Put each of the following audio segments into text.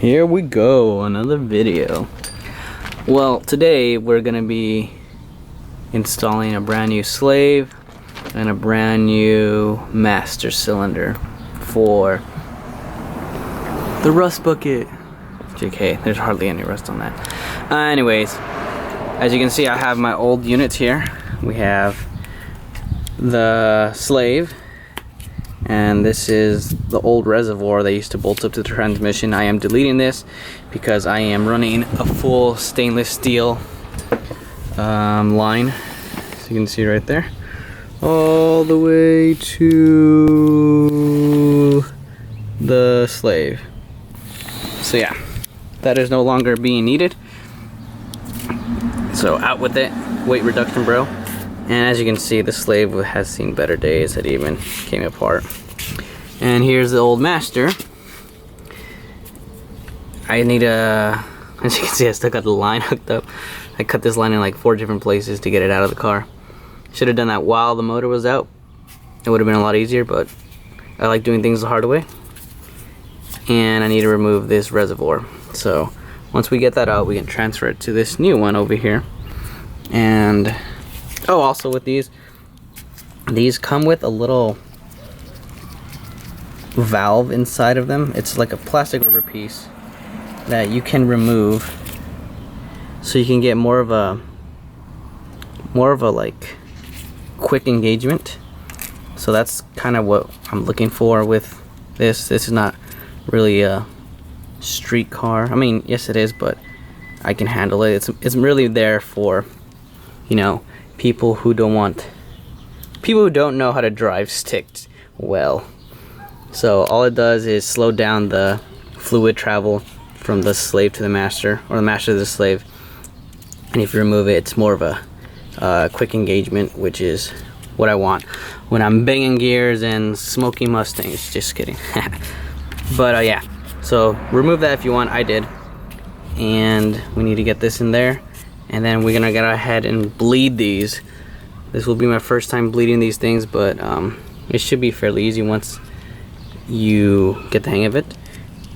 Here we go, another video. Well, today we're gonna be installing a brand new slave and a brand new master cylinder for the rust bucket. JK, there's hardly any rust on that. Anyways, as you can see, I have my old units here. We have the slave, and this is the old reservoir that used to bolt up to the transmission. I am deleting this because I am running a full stainless steel line, so you can see right there, all the way to the slave. So yeah, that is no longer being needed. So out with it, weight reduction, bro. And as you can see, the slave has seen better days. It even came apart. And here's the old master. I need a, as you can see, I still got the line hooked up. I cut this line in like 4 different places to get it out of the car. Should have done that while the motor was out. It would have been a lot easier, but I like doing things the hard way. And I need to remove this reservoir. So once we get that out, we can transfer it to this new one over here. And oh, also with these come with a little valve inside of them. It's like a plastic rubber piece that you can remove, so you can get more of a like quick engagement. So that's kind of what I'm looking for with this. This is not really a street car. I mean, yes it is, but I can handle it. It's really there for, you know, people who don't know how to drive stick well. So all it does is slow down the fluid travel from the slave to the master, or the master to the slave. And if you remove it, it's more of a quick engagement, which is what I want when I'm banging gears and smoking Mustangs. Just kidding. But yeah, so remove that if you want. I did. And we need to get this in there, and then we're gonna go ahead and bleed these. This will be my first time bleeding these things, but it should be fairly easy once you get the hang of it.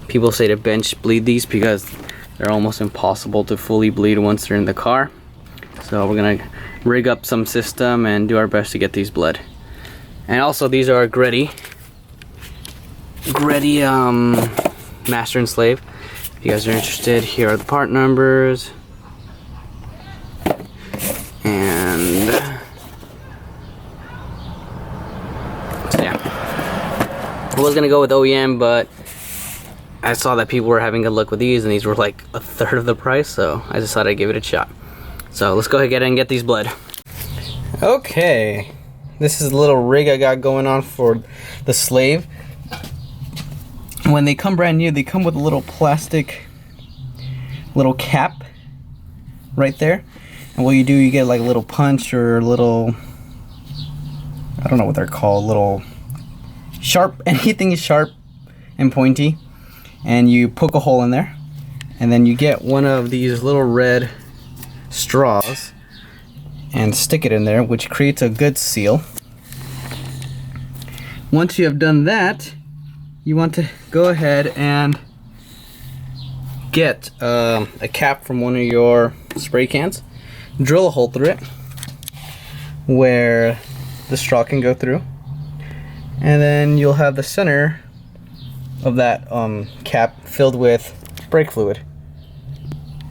People say to bench bleed these because they're almost impossible to fully bleed once they're in the car. So we're gonna rig up some system and do our best to get these bled. And also, these are Greddy master and slave. If you guys are interested, here are the part numbers. And so yeah, I was gonna go with OEM, but I saw that people were having good luck with these, and these were like 1/3 of the price, so I decided I'd give it a shot. So let's go ahead and get these bled. Okay, this is the little rig I got going on for the slave. When they come brand new, they come with a little plastic cap right there. And what you do, you get like a little punch or a little, I don't know what they're called, little sharp, anything is sharp and pointy, and you poke a hole in there, and then you get one of these little red straws and stick it in there, which creates a good seal. Once you have done that, you want to go ahead and get a cap from one of your spray cans, drill a hole through it where the straw can go through, and then you'll have the center of that cap filled with brake fluid.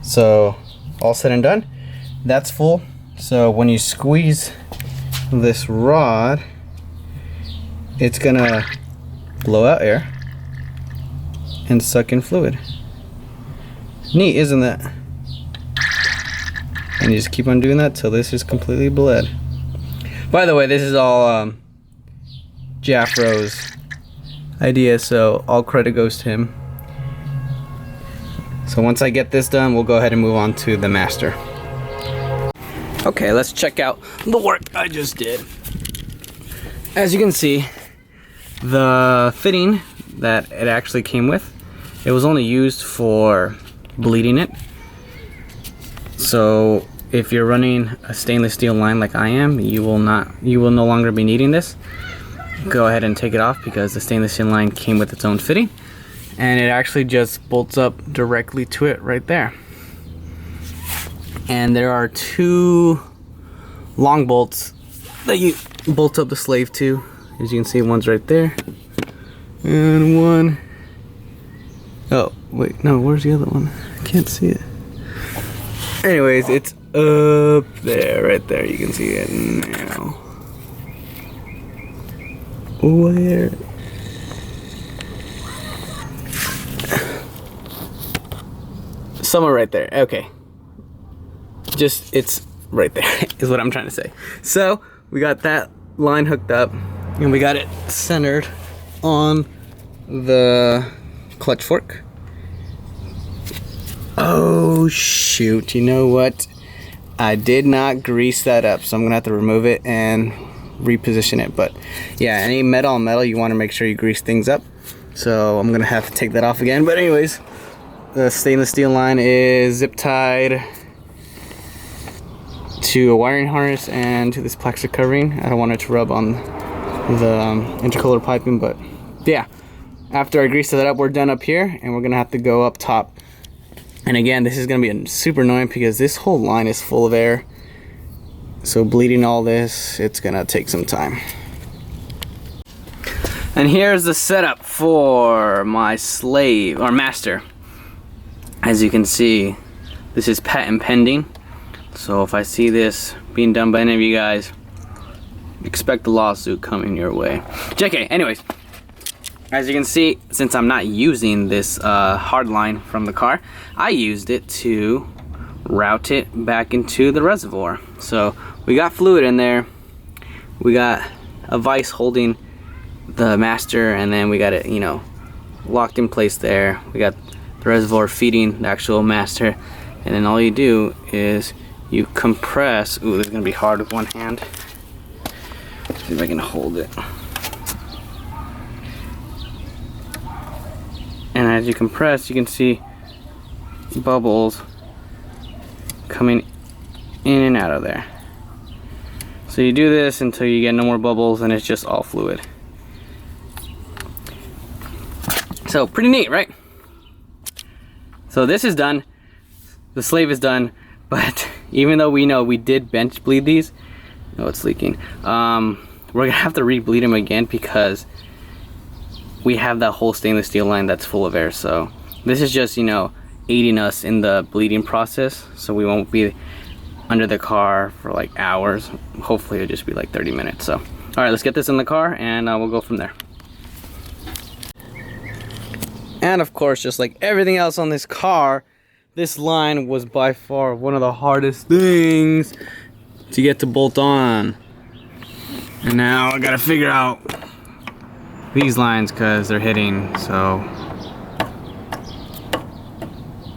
So all said and done, that's full. So when you squeeze this rod, it's gonna blow out air and suck in fluid. Neat, isn't that? And you just keep on doing that till this is completely bled. By the way, this is all Jaffro's idea, so all credit goes to him. So once I get this done, we'll go ahead and move on to the master. Okay, let's check out the work I just did. As you can see, the fitting that it actually came with, it was only used for bleeding it. So if you're running a stainless steel line like I am, you will no longer be needing this. Go ahead and take it off because the stainless steel line came with its own fitting. and it actually just bolts up directly to it right there. And there are 2 long bolts that you bolt up the slave to. As you can see, one's right there, and one, oh wait, no, where's the other one? I can't see it. Anyways, it's up there, right there. You can see it now. Where? Somewhere right there. Okay. Just, it's right there is what I'm trying to say. So we got that line hooked up, and we got it centered on the clutch fork. Oh shoot, you know what? I did not grease that up, so I'm gonna have to remove it and reposition it. But yeah, any metal on metal, you want to make sure you grease things up. So I'm gonna have to take that off again. But anyways, the stainless steel line is zip tied to a wiring harness and to this plastic covering. I don't want it to rub on the intercooler piping, but yeah, after I grease that up, we're done up here, and we're gonna have to go up top. And again, this is gonna be super annoying because this whole line is full of air, so bleeding all this, it's gonna take some time. And here's the setup for my slave or master. As you can see, this is patent pending, so if I see this being done by any of you guys, expect a lawsuit coming your way. JK, anyways, as you can see, since I'm not using this hard line from the car, I used it to route it back into the reservoir. So we got fluid in there, we got a vise holding the master, and then we got it, you know, locked in place there. We got the reservoir feeding the actual master, and then all you do is you compress. Ooh, this is gonna be hard with one hand. See if I can hold it. And as you compress, you can see bubbles coming in and out of there. So you do this until you get no more bubbles, and it's just all fluid. So pretty neat, right? So this is done, the slave is done, but even though we know we did bench bleed these, oh, it's leaking, we're gonna have to re-bleed them again because we have that whole stainless steel line that's full of air. So this is just, you know, aiding us in the bleeding process, so we won't be under the car for like hours. Hopefully it'll just be like 30 minutes. So all right, let's get this in the car, and we'll go from there. And of course, just like everything else on this car, this line was by far one of the hardest things to get to bolt on. And now I gotta figure out these lines because they're hitting, so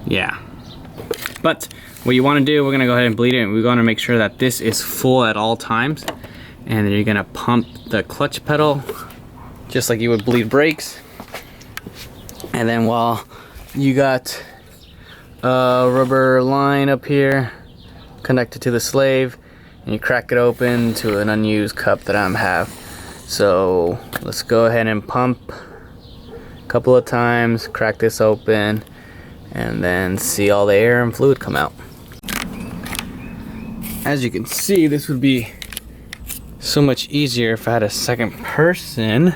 yeah. But what you want to do, we're gonna go ahead and bleed it. We're gonna make sure that this is full at all times, and then you're gonna pump the clutch pedal just like you would bleed brakes. And then while you got a rubber line up here connected to the slave, and you crack it open to an unused cup that I have. So let's go ahead and pump a couple of times, crack this open, and then see all the air and fluid come out. As you can see, this would be so much easier if I had a second person,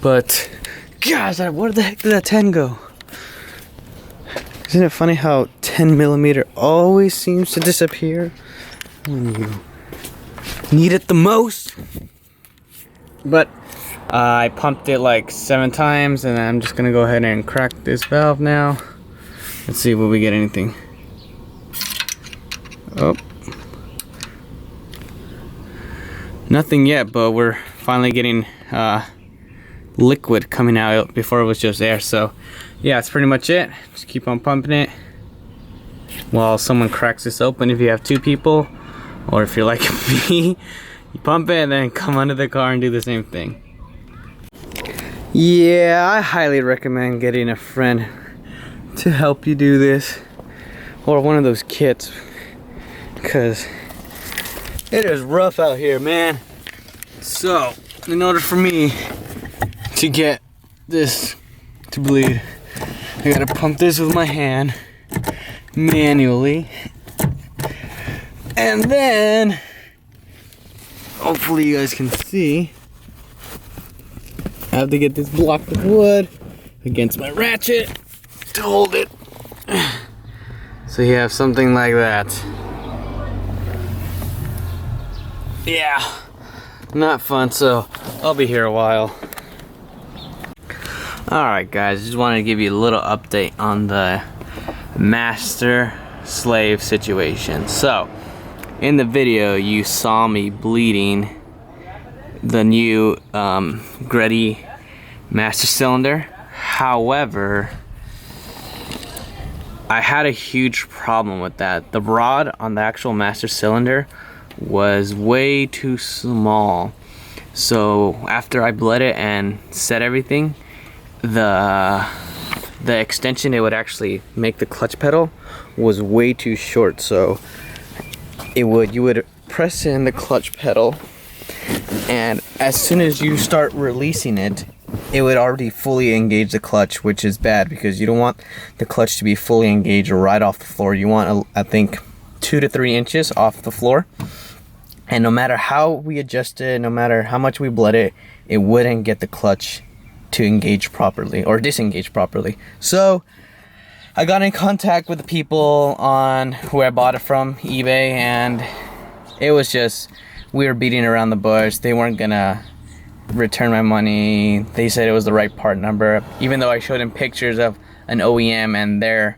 but gosh, where the heck did that 10 go? Isn't it funny how 10mm always seems to disappear when you need it the most? But I pumped it like 7 times, and I'm just gonna go ahead and crack this valve now. Let's see if we get anything. Oh, nothing yet, but we're finally getting liquid coming out. Before it was just air. So yeah, that's pretty much it. Just keep on pumping it while someone cracks this open. If you have 2 people, or if you're like me, you pump it and then come under the car and do the same thing. Yeah, I highly recommend getting a friend to help you do this, or one of those kits, because it is rough out here, man. So in order for me to get this to bleed. I gotta pump this with my hand manually, and then hopefully you guys can see, I have to get this block of wood against my ratchet to hold it. So you have something like that. Yeah, not fun, so I'll be here a while. Alright guys, just wanted to give you a little update on the master-slave situation. So, in the video you saw me bleeding the new Greddy master cylinder. However, I had a huge problem with that. The rod on the actual master cylinder was way too small. So after I bled it and set everything, the extension it would actually make the clutch pedal was way too short. So you would press in the clutch pedal, and as soon as you start releasing it, it would already fully engage the clutch, which is bad because you don't want the clutch to be fully engaged right off the floor. You want, I think, 2 to 3 inches off the floor. And no matter how we adjust it, no matter how much we bled it, it wouldn't get the clutch to engage properly or disengage properly. So I got in contact with the people on where I bought it from, eBay, and it was just, we were beating around the bush. They weren't gonna return my money. They said it was the right part number, even though I showed them pictures of an OEM and their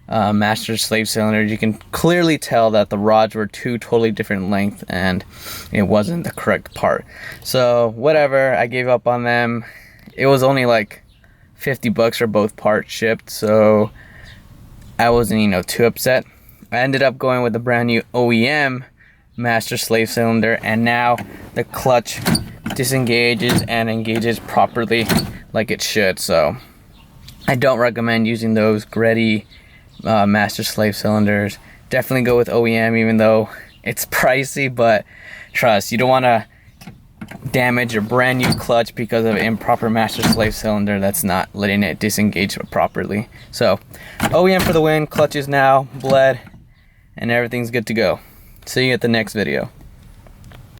master slave cylinders. You can clearly tell that the rods were 2 totally different lengths and it wasn't the correct part. So whatever, I gave up on them. It was only like 50 bucks for both parts shipped, so I wasn't, too upset. I ended up going with the brand new OEM master slave cylinder, and now the clutch disengages and engages properly like it should. So I don't recommend using those Greddy master slave cylinders. Definitely go with OEM, even though it's pricey, but trust, you don't want to damage a brand new clutch because of improper master slave cylinder that's not letting it disengage properly. So OEM for the win. Clutch is now bled and everything's good to go. See you at the next video.